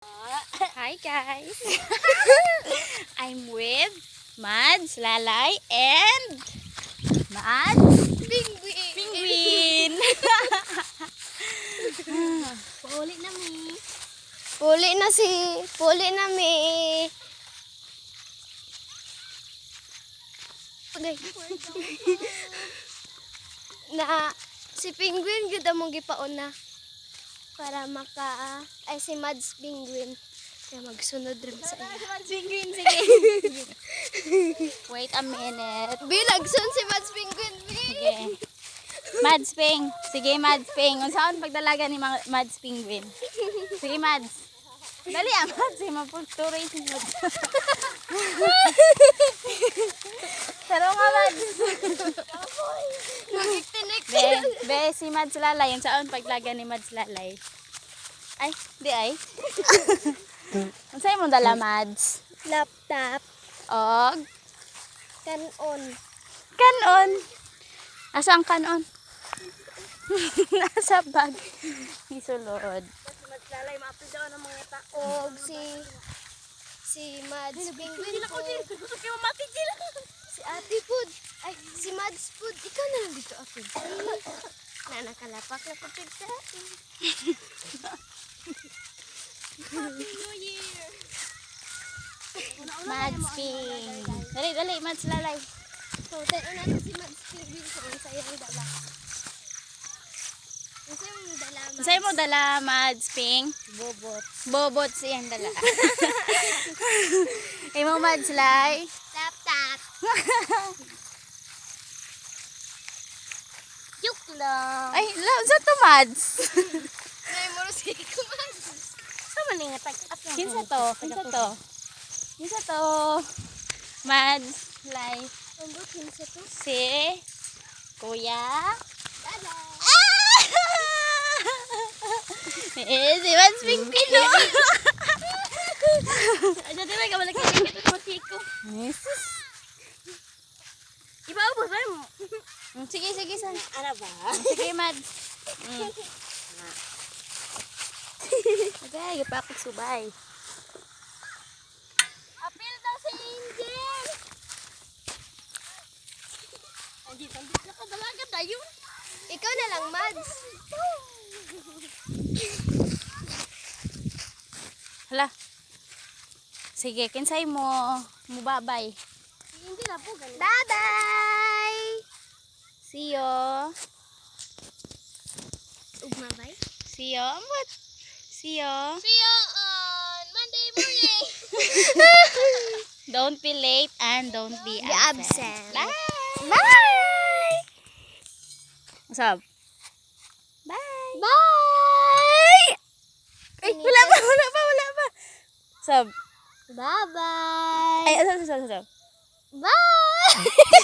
Hi guys! I'm with Mads, Lalay, and Mads Penguin! Puli na mi. Puli na mi. Okay. Na si Penguin gud among gipaon na para si Mads Penguin kaya magsunod rin sa iya. Mads Penguin, sige! Wait a minute. Bilagson si Mads Penguin. Sige. Mads Peng. Sige, Mads Peng. Unsaon pagdalaga ni Mads Penguin? Sige, Mads. Dali Mads. Sige, mapulturoy si Mads. Pero nga, Mads. Nagtinik. Be, si Mads Lalay. Unsaon pagdalaga ni Mads Lalay? Ay, di ay. Unsay mo dala, Mads? Laptop, Og kanon. kanon. Asa ang kanon? Nasa bag. Isulod. Maglalay maapi daw ng mga tao. Og si Mads Penguin po. Gusto kayo mati dila. Si Ate Pud. Ay, si Mads Pud. Ikaw na lang dito, Ate. Na nakalapak na kapit sa akin. Happy New Year. Mads Peng. Dali, dali, Mads Lalay. So, tayo natin si Mads Penguin kung sa iyong dala. Kasi yung dala, Mads. Unsay mo dala, Mads Peng? Bobot. Bobot siyang dala. Imo, Mads Lay. Laptop. Yuk lang. Ay, sa to, Mads. Nay, muro si ko, Mads. Sama ni nga tag-up lang. Kinsa to? Kinsa to? Kinsa to? Mads Lay. Ambot, kinsa to? Si Kuya. Dala. Si Mads Penguin. Ay, dati may kabalik ka ito sa matiko. Jesus. Ibaw ba sa'yo mo? Sige, sige, san. Ano ba? Sige, Mads. Okay, gapakot subay. Apil daw si Angel. Andito na kadalaga tayo. Ikaw na lang, Mads. Hala. Sige, kinsay mo. Mubabay. Hindi na po ganun. Bye-bye! See you. Ugmabay? See you. What? See you. See you on Monday morning! Don't be late and don't be absent. absent. Bye. Bye! What's up? Bye. Bye! Ay, wala pa. What's up? Bye-bye! Ay, asap. Bye!